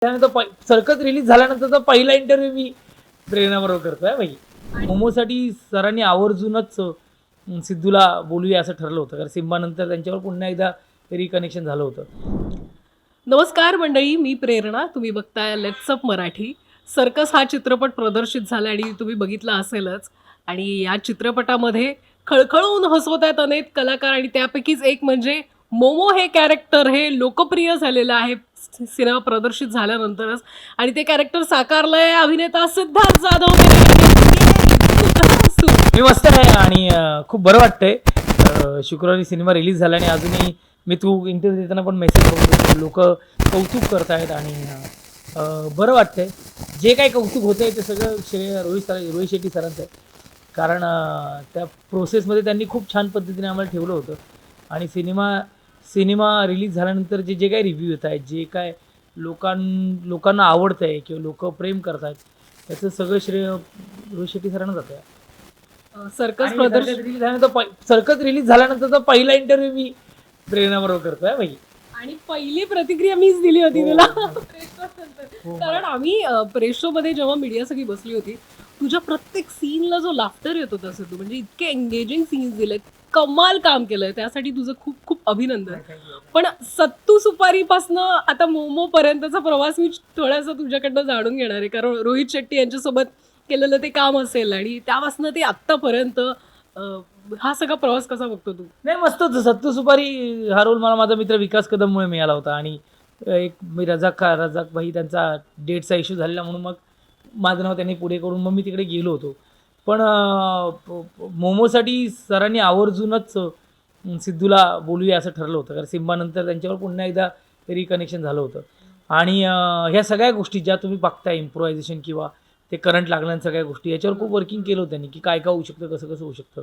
त्यानंतर circus release झाल्यानंतरचा पहिला इंटरव्ह्यू मी प्रेरणाबरोबर करतोय भाई. मोमोसाठी सरांनी आवर्जूनच सिद्धूला बोलूया असं ठरलं होतं, कारण सिम्बानंतर त्यांच्यावर पुन्हा एकदा रिकनेक्शन झालं होतं. नमस्कार मंडळी, मी प्रेरणा. तुम्ही बघताय लेट्स अप मराठी. सर्कस हा चित्रपट प्रदर्शित झाला आणि तुम्ही बघितला असेलच. आणि या चित्रपटामध्ये खळखळून हसवतात अनेक कलाकार आणि त्यापैकीच एक म्हणजे मोमो हे कॅरेक्टर हे लोकप्रिय झालेलं आहे सिनेमा प्रदर्शित झाल्यानंतरच. आणि ते कॅरेक्टर साकारलंय अभिनेता सिद्धार्थ जाधव. मी मस्त आहे आणि खूप बरं वाटतंय. शुक्रवारी सिनेमा रिलीज झाला आणि अजूनही मी तू इंटरव्ह्यू देताना पण मेसेज बघतो, लोक कौतुक करतायत आणि बरं वाटतंय. जे काही कौतुक होतं आहे ते सगळं श्रेय रोहित शेट्टी सरांचं आहे, कारण त्या प्रोसेसमध्ये त्यांनी खूप छान पद्धतीने आम्हाला ठेवलं होतं. आणि सिनेमा रिलीज झाल्यानंतर जे काही रिव्ह्यू येत आहेत, जे काय लोकांना आवडतं आहे किंवा लोक प्रेम करत आहेत, त्याचं सगळं श्रेय रोहित शेट्टी सरांना जातं आहे. सर्कस रिलीज झाल्यानंतरचा पहिला इंटरव्ह्यू मी प्रेरणाबरोबर करतोय भाई. आणि पहिली प्रतिक्रिया मीच दिली होती तुला कारण आम्ही प्रेस शो मध्ये जेव्हा मीडिया सगळी बसली होती, तुझ्या प्रत्येक सीनला जो लाफ्टर येत होता तू म्हणजे इतके एंगेजिंग सीन्स दिलेत, कमाल काम केलंय, त्यासाठी तुझं खूप खूप अभिनंदन. पण सत्तू सुपारीपासनं आता मोमो पर्यंतचा प्रवास मी थोडासा तुझ्याकडनं जाणून घेणार आहे, कारण रोहित शेट्टी यांच्यासोबत केलेलं ते काम असेल आणि त्यापासनं ते आत्तापर्यंत हा सगळा प्रवास कसा बघतो तू? नाही, मस्त होतं. सत्तू सुपारी हा रोल मला माझा मित्र विकास कदममुळे मिळाला होता आणि एक मी रजाक भाई त्यांचा डेटचा इश्यू झालेला म्हणून मग माझं नाव त्यांनी पुढे करून मग मी तिकडे गेलो होतो. पण मोमोसाठी सरांनी आवर्जूनच सिद्धूला बोलूया असं ठरलं होतं, कारण सिम्बानंतर त्यांच्यावर पुन्हा एकदा रिकनेक्शन झालं होतं. आणि ह्या सगळ्या गोष्टी ज्या तुम्ही बघताय, इम्प्रोव्हायझेशन किंवा ते करंट लागण्याच्या सगळ्या गोष्टी, याच्यावर खूप वर्किंग केलं होतं त्यांनी, की काय काय होऊ शकतं, कसं कसं होऊ शकतं.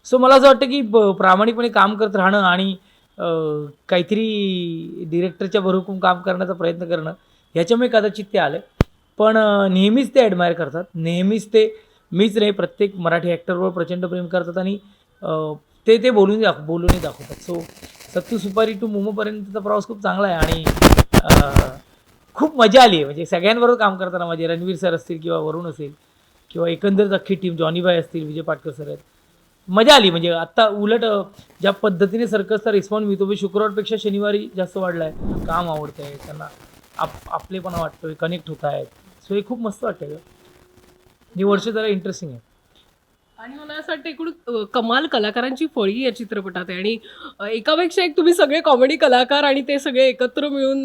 सो मला असं वाटतं की प्रामाणिकपणे काम करत राहणं आणि काहीतरी डिरेक्टरच्या भरवून काम करण्याचा प्रयत्न करणं, ह्याच्यामुळे कदाचित ते आलं. पण नेहमीच ते ॲडमायर करतात, नेहमीच ते मीच नाही प्रत्येक मराठी ॲक्टरवर प्रचंड प्रेम करतात आणि ते बोलूनही दाखवतात. सो सत्तू सुपारी टू मोमोपर्यंतचा प्रवास खूप चांगला आहे आणि खूप मजा आली आहे. म्हणजे सगळ्यांबरोबर काम करताना माझे रणवीर सर असतील किंवा वरुण असेल किंवा एकंदरीत अख्खी टीम, जॉनीबाई असतील, विजय पाटकर सर आहेत, मजा आली. म्हणजे आत्ता उलट ज्या पद्धतीने सर्कसचा रिस्पॉन्स मिळतो, मी शुक्रवारपेक्षा शनिवारी जास्त वाढला आहे. काम आवडतं आहे त्यांना, आपलेपणा वाटतोय, कनेक्ट होत आहेत. सो हे खूप मस्त वाटतं आहे. ही वर्ष जरा इंटरेस्टिंग आहे. आणि मला असं वाटतं एकूण कमाल कलाकारांची फळी या चित्रपटात आहे आणि एकापेक्षा एक तुम्ही सगळे कॉमेडी कलाकार आणि ते सगळे एकत्र मिळून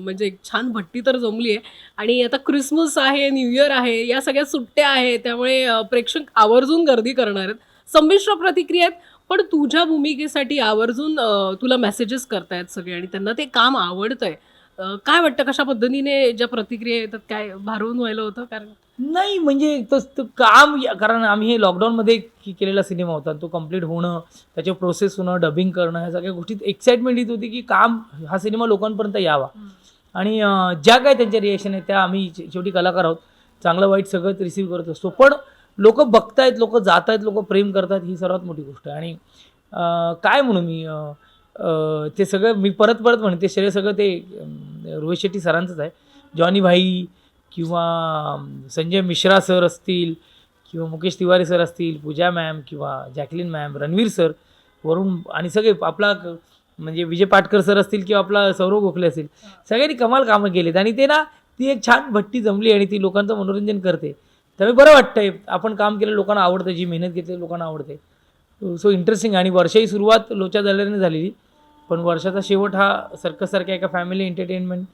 म्हणजे एक छान भट्टी तर जमली आहे. आणि आता क्रिसमस आहे, न्यू इयर आहे, या सगळ्या सुट्ट्या आहेत, त्यामुळे प्रेक्षक आवर्जून गर्दी करणार आहेत. संमिश्र प्रतिक्रिया आहेत, पण तुझ्या भूमिकेसाठी आवर्जून तुला मेसेजेस करतायत सगळे आणि त्यांना ते काम आवडतंय. काय वाटतं, कशा पद्धतीने ज्या प्रतिक्रिया येतात, काय भारून व्हायला होतं? कारण नाही म्हणजे तो काम, कारण आम्ही हे लॉकडाऊनमध्ये केलेला सिनेमा होता, तो कंप्लीट होणं, त्याच्यावर प्रोसेस होणं, डबिंग करणं, ह्या सगळ्या गोष्टीत एक्साइटमेंट येत होती की हा सिनेमा लोकांपर्यंत यावा. आणि ज्या काय त्यांच्या रिॲक्शन आहेत त्या आम्ही शेवटी कलाकार आहोत, चांगलं वाईट सगळंच रिसीव्ह करत असतो. पण लोक बघतायत, लोक जात आहेत, लोक प्रेम करतात, ही सर्वात मोठी गोष्ट आहे. आणि काय म्हणू मी, ते सगळं मी परत म्हणते, ते श्रेय सगळं ते रोहित शेट्टी सरांचंच आहे. जॉनी भाई किंवा संजय मिश्रा सर असतील किंवा मुकेश तिवारी सर असतील, पूजा मॅम किंवा जॅकलिन मॅम, रणवीर सर, वरुण आणि सगळे आपला म्हणजे विजय पाटकर सर असतील किंवा आपला सौरव गोखले असतील, सगळ्यांनी कमाल कामं केलीत आणि ते ना ती एक छान भट्टी जमली आणि ती लोकांचं मनोरंजन करते. त्यामुळे बरं वाटतंय, आपण काम केलं लोकांना आवडतं, जी मेहनत घेतली लोकांना आवडते. So interesting. आणि वर्षाची सुरुवात लोचा दल्याने झालेली, पण वर्षाचा शेवट हा सर्कससारख्या एका फॅमिली एंटरटेनमेंट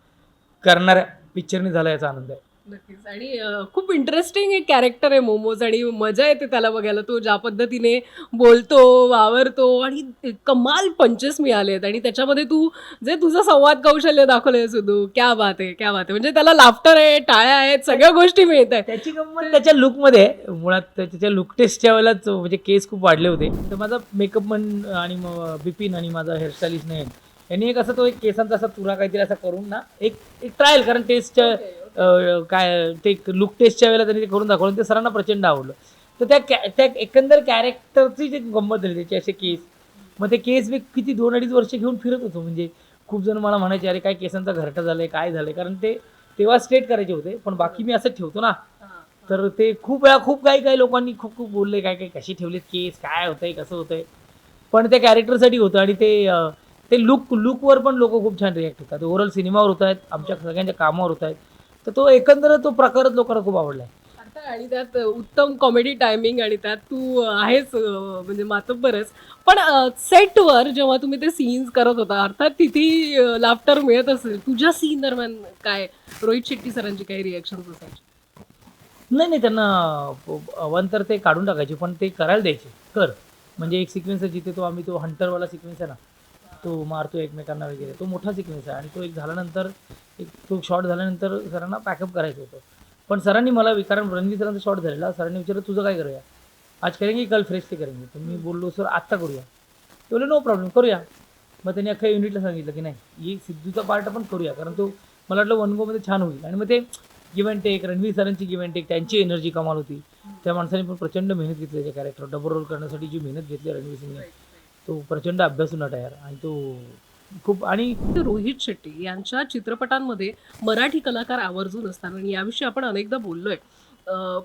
करणाऱ्या पिक्चरने झाला, याचा आनंद आहे. नक्कीच. आणि खूप इंटरेस्टिंग एक कॅरेक्टर आहे मोमोज आणि मजा येते त्याला बघायला. तो ज्या पद्धतीने बोलतो, वावरतो आणि कमाल पंचेस मिळाले आहेत आणि त्याच्यामध्ये तू जे तुझं संवाद कौशल्य दाखवलंय सुद्धा, क्या बात आहे, क्या बात आहे. म्हणजे त्याला लाफ्टर आहे, टाळ्या आहेत, सगळ्या गोष्टी मिळत आहेत. त्याची गंमत त्याच्या लुकमध्ये आहे. मुळात त्याच्या लुक टेस्टच्या वेळेलाच म्हणजे केस खूप वाढले होते, तर माझा मेकअप मन आणि बिपिन आणि माझा हेअरस्टाईलिस्ट नाही, यांनी एक असा तो एक केसांचा असा तुरा काहीतरी असा करून ना एक ट्रायल, कारण टेस्टच्या काय ते लुक टेस्टच्या वेळेला त्यांनी ते करून दाखवलं, ते सरांना प्रचंड आवडलं. तर त्या एकंदर कॅरेक्टरची जी गंमत झाली त्याचे असे केस, मग ते केस मी किती 2-2.5 वर्ष घेऊन फिरत होतो. म्हणजे खूप जण मला म्हणायचे, अरे काय केसांचा घरटा झालं आहे, काय झालं आहे, कारण ते तेव्हा स्ट्रेट करायचे होते, पण बाकी मी असंच ठेवतो ना. तर ते खूप वेळा खूप काही लोकांनी खूप खूप बोलले, काय कशी ठेवलेत केस, काय होतंय कसं होतंय, पण त्या कॅरेक्टरसाठी होतं. आणि ते लुकवर पण लोक खूप छान रिॲक्ट होतात. ओव्हरऑल सिनेमावर होत आहेत, आमच्या सगळ्यांच्या कामावर होत आहेत. तर तो एकंदर तो प्रकारच लोकांना खूप आवडला आहे. आणि त्यात उत्तम कॉमेडी टायमिंग आणि त्यात तू आहेच म्हणजे मातब्बरच. पण सेटवर जेव्हा तुम्ही ते सीन्स करत होता अर्थात तिथे लाफ्टर मिळत असेल, तुझ्या सीन दरम्यान काय रोहित शेट्टी सरांची काही रिॲक्शन असायची? नाही त्यांना अवांतर ते काढून टाकायचे, पण ते करायला द्यायचे, कर. म्हणजे एक सिक्वेन्स आहे जिथे तो हंटरवाला सिक्वेन्स आहे ना, तो मारतो एकमेकांना वगैरे, तो मोठा सिक्वेन्स आहे. आणि तो एक झाल्यानंतर तो शॉट झाल्यानंतर सरांना पॅकअप करायचं होतं. पण सरांनी मला कारण रणवीर सरांचा शॉट झालेला, सरांनी विचारलं तुझं काय करूया, आज करेंगे कल फ्रेश ते करेंगे. तर मी बोललो सर आत्ता करूया. ते बोलले नो प्रॉब्लेम करूया. मग त्यांनी अख्ख्या युनिटला सांगितलं की नाही, ही सिद्धूचा पार्ट आपण करूया, कारण तो मला वाटलं वन गोमध्ये छान होईल. आणि मग ते गिव्ह अँड टेक, रणवीर सरांची गिव्ह अँड टेक, त्यांची एनर्जी कमाल होती. त्या माणसाने पण प्रचंड मेहनत घेतली त्याच्या कॅरेक्टर डबल रोल करण्यासाठी. जी मेहनत घेतली रणवीर सिंगने, तो प्रचंड अभ्यासू नट आहे यार. आणि तो खूप. आणि रोहित शेट्टी यांच्या चित्रपटांमध्ये मराठी कलाकार आवर्जून असतात आणि याविषयी आपण अनेकदा बोललोय.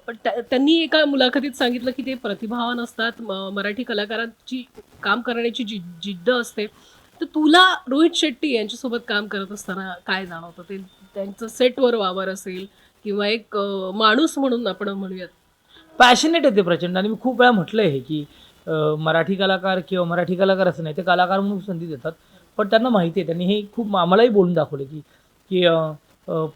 पण त्यांनी एका मुलाखतीत सांगितलं की ते प्रतिभावान असतात, मराठी कलाकारांची काम करण्याची जिद्द असते. तर तुला रोहित शेट्टी यांच्यासोबत काम करत असताना काय जाणवतं? ते त्यांचं सेटवर वावर असेल किंवा एक माणूस म्हणून आपण म्हणूयात. पॅशनेट आहे ते प्रचंड. आणि मी खूप वेळा म्हटलं आहे की मराठी कलाकार किंवा मराठी कलाकार असं नाही, ते कलाकार म्हणून संधी देतात. पण त्यांना माहिती आहे, त्यांनी हे खूप आम्हालाही बोलून दाखवले की की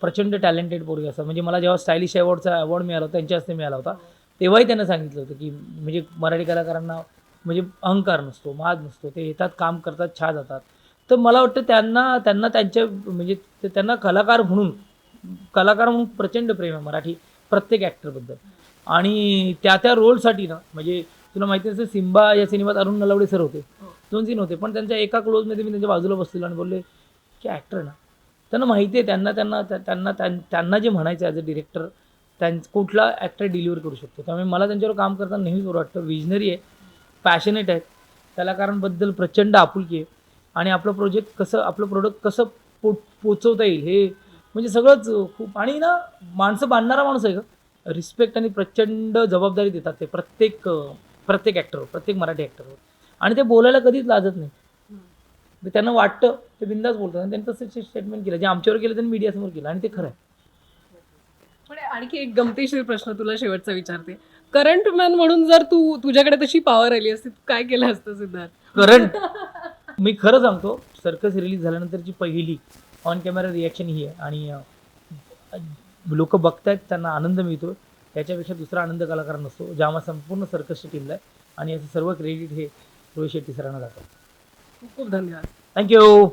प्रचंड टॅलेंटेड पोरगे असं. म्हणजे मला जेव्हा स्टायलिश अवॉर्डचा अवॉर्ड मिळाला होता, त्यांच्या हस्ते मिळाला होता, तेव्हाही त्यांना सांगितलं होतं की म्हणजे मराठी कलाकारांना म्हणजे अहंकार नसतो, माज नसतो, ते येतात, काम करतात, छान जातात. तर मला वाटतं त्यांना त्यांच्या म्हणजे त्यांना कलाकार म्हणून प्रचंड प्रेम आहे मराठी प्रत्येक ॲक्टरबद्दल. आणि त्या रोलसाठी ना, म्हणजे तुला माहिती असेल सिम्बा या सिनेमात अरुण नलावडे सर होते, 2 सीन होते, पण त्यांच्या एका क्लोजमध्ये मी त्यांच्या बाजूला बसलेलो आणि बोलले की ॲक्टर आहे ना, त्यांना माहिती आहे, त्यांना जे म्हणायचं ॲज अ डिरेक्टर, कुठला ॲक्टर डिलिव्हर करू शकतो. त्यामुळे मला त्यांच्यावर काम करताना नेहमीच बरं वाटतं. विजनरी आहे, पॅशनेट आहेत, कलाकारांबद्दल प्रचंड आपुलकी आहे. आणि आपलं प्रोडक्ट कसं पोचवता येईल हे म्हणजे सगळंच खूप. आणि ना, माणसं बांधणारा माणूस आहे का, रिस्पेक्ट आणि प्रचंड जबाबदारी देतात ते प्रत्येक ॲक्टरवर, प्रत्येक मराठी ॲक्टरवर. आणि ते बोलायला कधीच लाजत नाही. तर त्यांना वाटतं ते बिंदास बोलतात. आणि त्यांनी तसं स्टेटमेंट केलं, जे आमच्यावर केलं त्यांनी मीडियासमोर केलं, आणि ते खरं आहे. पण आणखी एक गमतीशीर प्रश्न तुला शेवटचा विचारते. करंट मॅन म्हणून जर तुझ्याकडे तशी पॉवर आली असती, तू काय केलं असतं सिद्धार्थ? करंट मी खरं सांगतो, सर्कस रिलीज झाल्यानंतरची पहिली ऑन कॅमेरा रिॲक्शन ही आहे. आणि लोक बघतायत, त्यांना आनंद मिळतो, त्याच्यापेक्षा दुसरा आनंद कलाकार नसतो, ज्या आम्हा संपूर्ण सर्कसच्या टीमला आहे. आणि याचं सर्व क्रेडिट हे रोहित शेट्टी सरांना जातं. खूप खूप धन्यवाद. थँक्यू.